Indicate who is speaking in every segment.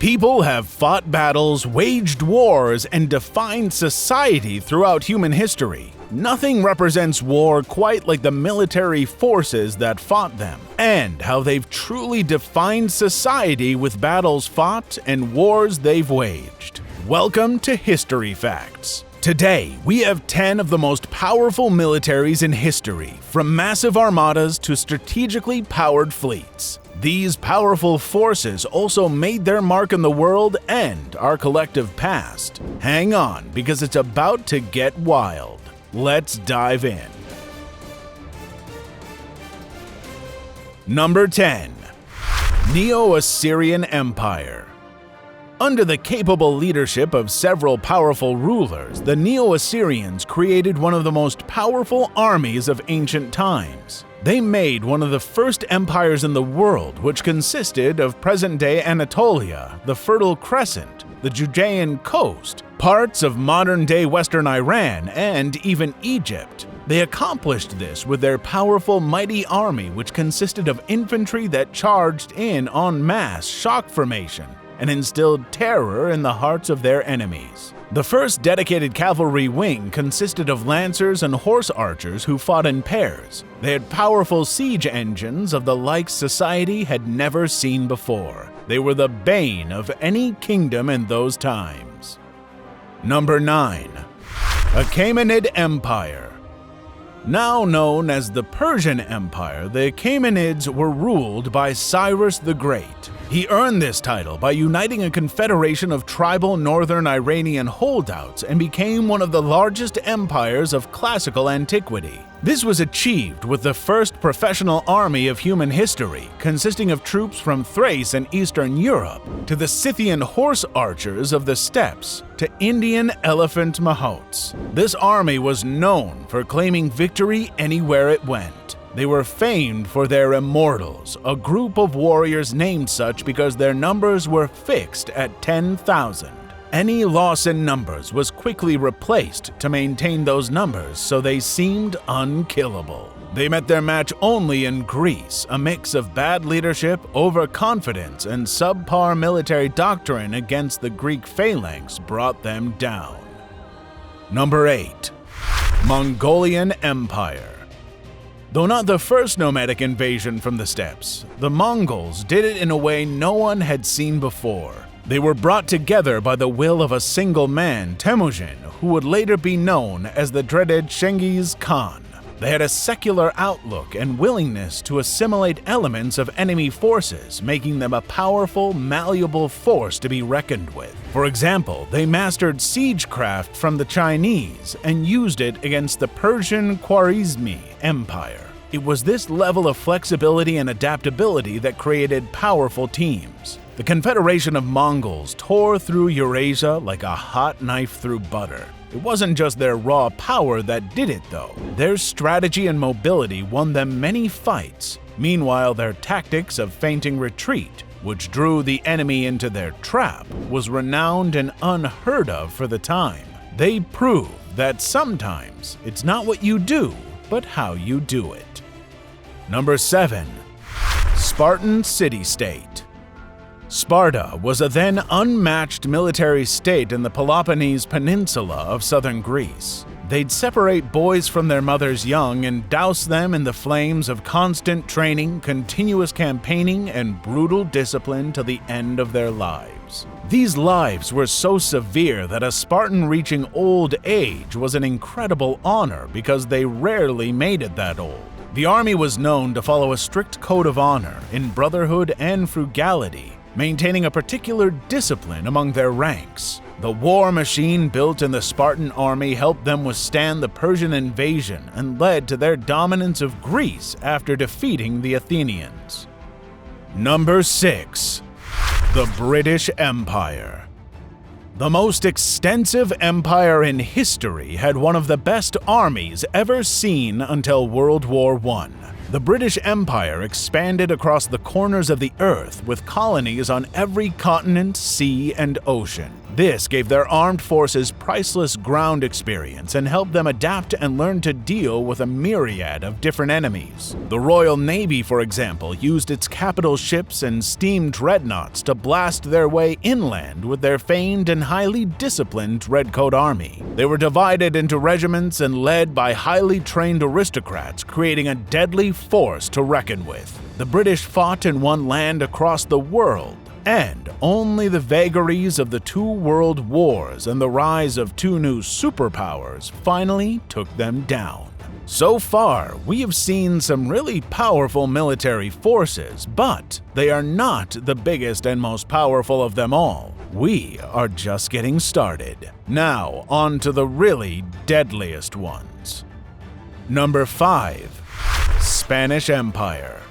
Speaker 1: People have fought battles, waged wars, and defined society throughout human history. Nothing represents war quite like the military forces that fought them, and how they've truly defined society with battles fought and wars they've waged. Welcome to History Facts. Today, we have 10 of the most powerful militaries in history, from massive armadas to strategically powered fleets. These powerful forces also made their mark in the world and our collective past. Hang on, because it's about to get wild. Let's dive in. Number 10. Neo-Assyrian Empire. Under the capable leadership of several powerful rulers, the Neo-Assyrians created one of the most powerful armies of ancient times. They made one of the first empires in the world, which consisted of present-day Anatolia, the Fertile Crescent, the Judean coast, parts of modern-day Western Iran, and even Egypt. They accomplished this with their powerful, mighty army, which consisted of infantry that charged in en masse shock formation and instilled terror in the hearts of their enemies. The first dedicated cavalry wing consisted of lancers and horse archers who fought in pairs. They had powerful siege engines of the like society had never seen before. They were the bane of any kingdom in those times. Number 9. Achaemenid Empire. Now known as the Persian Empire, the Achaemenids were ruled by Cyrus the Great. He earned this title by uniting a confederation of tribal northern Iranian holdouts and became one of the largest empires of classical antiquity. This was achieved with the first professional army of human history, consisting of troops from Thrace and Eastern Europe, to the Scythian horse archers of the steppes, to Indian elephant mahots. This army was known for claiming victory anywhere it went. They were famed for their immortals, a group of warriors named such because their numbers were fixed at 10,000. Any loss in numbers was quickly replaced to maintain those numbers, so they seemed unkillable. They met their match only in Greece. A mix of bad leadership, overconfidence, and subpar military doctrine against the Greek phalanx brought them down. Number 8. Mongolian Empire. Though not the first nomadic invasion from the steppes, the Mongols did it in a way no one had seen before. They were brought together by the will of a single man, Temujin, who would later be known as the dreaded Genghis Khan. They had a secular outlook and willingness to assimilate elements of enemy forces, making them a powerful, malleable force to be reckoned with. For example, they mastered siegecraft from the Chinese and used it against the Persian Khwarezmi Empire. It was this level of flexibility and adaptability that created powerful teams. The Confederation of Mongols tore through Eurasia like a hot knife through butter. It wasn't just their raw power that did it, though. Their strategy and mobility won them many fights. Meanwhile, their tactics of feinting retreat, which drew the enemy into their trap, was renowned and unheard of for the time. They proved that sometimes it's not what you do, but how you do it. Number 7. Spartan City-State. Sparta was a then unmatched military state in the Peloponnese Peninsula of southern Greece. They'd separate boys from their mothers young and douse them in the flames of constant training, continuous campaigning, and brutal discipline till the end of their lives. These lives were so severe that a Spartan reaching old age was an incredible honor because they rarely made it that old. The army was known to follow a strict code of honor in brotherhood and frugality, maintaining a particular discipline among their ranks. The war machine built in the Spartan army helped them withstand the Persian invasion and led to their dominance of Greece after defeating the Athenians. Number 6. The British Empire. The most extensive empire in history had one of the best armies ever seen until World War I. The British Empire expanded across the corners of the earth with colonies on every continent, sea, and ocean. This gave their armed forces priceless ground experience and helped them adapt and learn to deal with a myriad of different enemies. The Royal Navy, for example, used its capital ships and steam dreadnoughts to blast their way inland with their famed and highly disciplined Redcoat Army. They were divided into regiments and led by highly trained aristocrats, creating a deadly force to reckon with. The British fought and won land across the world, and only the vagaries of the two world wars and the rise of two new superpowers finally took them down. So far, we have seen some really powerful military forces, but they are not the biggest and most powerful of them all. We are just getting started. Now, on to the really deadliest ones. Number 5. Spanish Empire.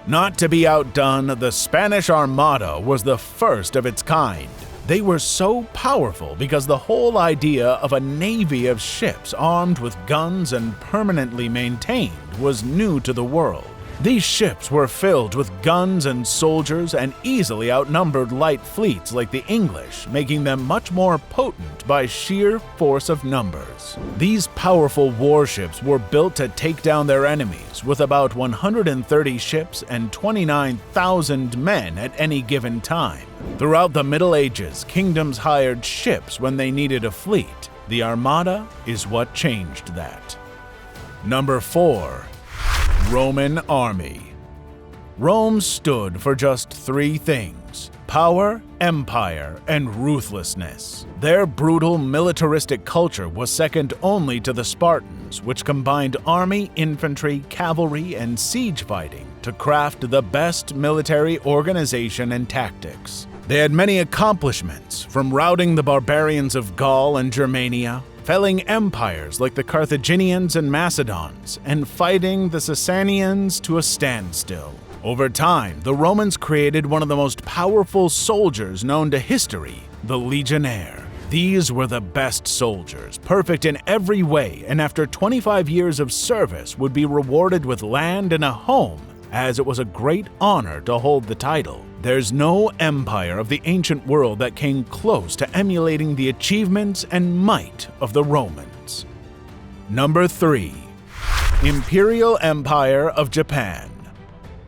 Speaker 1: Not to be outdone, the Spanish Armada was the first of its kind. They were so powerful because the whole idea of a navy of ships armed with guns and permanently maintained was new to the world. These ships were filled with guns and soldiers and easily outnumbered light fleets like the English, making them much more potent by sheer force of numbers. These powerful warships were built to take down their enemies, with about 130 ships and 29,000 men at any given time. Throughout the Middle Ages, kingdoms hired ships when they needed a fleet. The Armada is what changed that. Number 4. Roman Army. Rome stood for just 3 things: power, empire, and ruthlessness. Their brutal militaristic culture was second only to the Spartans, which combined army, infantry, cavalry, and siege fighting to craft the best military organization and tactics. They had many accomplishments, from routing the barbarians of Gaul and Germania, felling empires like the Carthaginians and Macedons, and fighting the Sasanians to a standstill. Over time, the Romans created one of the most powerful soldiers known to history, the legionnaire. These were the best soldiers, perfect in every way, and after 25 years of service would be rewarded with land and a home, as it was a great honor to hold the title. There's no empire of the ancient world that came close to emulating the achievements and might of the Romans. Number 3. Imperial Empire of Japan.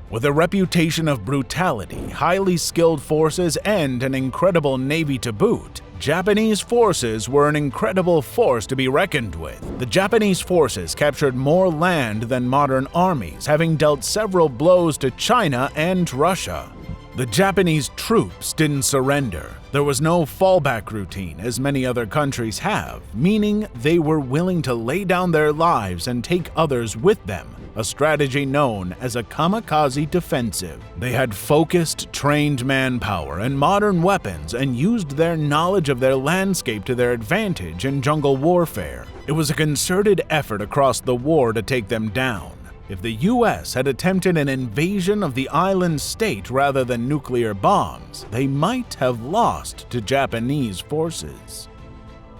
Speaker 1: With a reputation of brutality, highly skilled forces, and an incredible navy to boot, Japanese forces were an incredible force to be reckoned with. The Japanese forces captured more land than modern armies, having dealt several blows to China and Russia. The Japanese troops didn't surrender. There was no fallback routine, as many other countries have, meaning they were willing to lay down their lives and take others with them, a strategy known as a kamikaze defensive. They had focused, trained manpower and modern weapons and used their knowledge of their landscape to their advantage in jungle warfare. It was a concerted effort across the war to take them down. If the US had attempted an invasion of the island state rather than nuclear bombs, they might have lost to Japanese forces.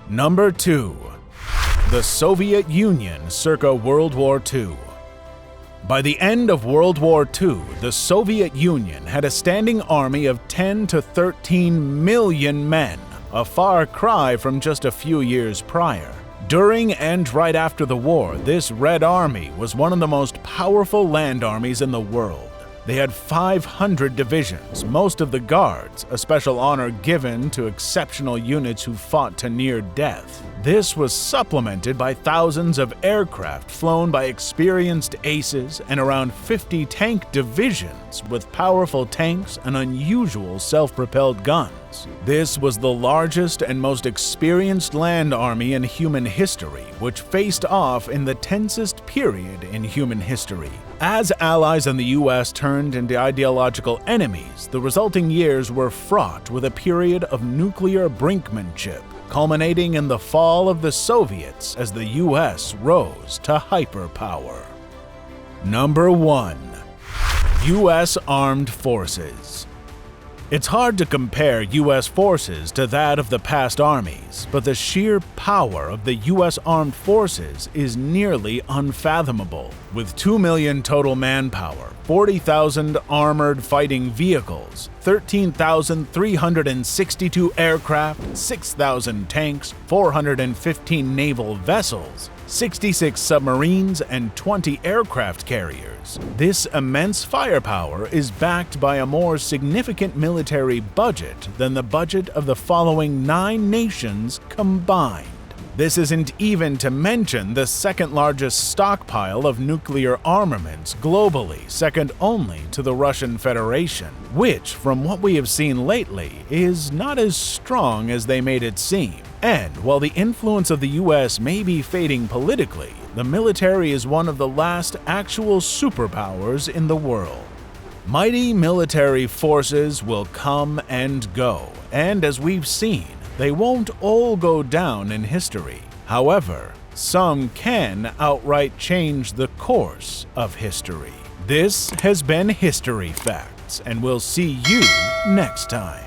Speaker 1: Number 2. The Soviet Union circa World War II. By the end of World War II, the Soviet Union had a standing army of 10 to 13 million men, a far cry from just a few years prior. During and right after the war, this Red Army was one of the most powerful land armies in the world. They had 500 divisions, most of the guards, a special honor given to exceptional units who fought to near death. This was supplemented by thousands of aircraft flown by experienced aces and around 50 tank divisions with powerful tanks and unusual self-propelled guns. This was the largest and most experienced land army in human history, which faced off in the tensest period in human history. As allies and the US turned into ideological enemies, the resulting years were fraught with a period of nuclear brinkmanship, culminating in the fall of the Soviets as the US rose to hyperpower. Number 1. US Armed Forces. It's hard to compare U.S. forces to that of the past armies, but the sheer power of the U.S. Armed Forces is nearly unfathomable. With 2 million total manpower, 40,000 armored fighting vehicles, 13,362 aircraft, 6,000 tanks, 415 naval vessels, 66 submarines, and 20 aircraft carriers. This immense firepower is backed by a more significant military budget than the budget of the following 9 nations combined. This isn't even to mention the second largest stockpile of nuclear armaments globally, second only to the Russian Federation, which, from what we have seen lately, is not as strong as they made it seem. And while the influence of the US may be fading politically, the military is one of the last actual superpowers in the world. Mighty military forces will come and go, and as we've seen, they won't all go down in history. However, some can outright change the course of history. This has been History Facts, and we'll see you next time.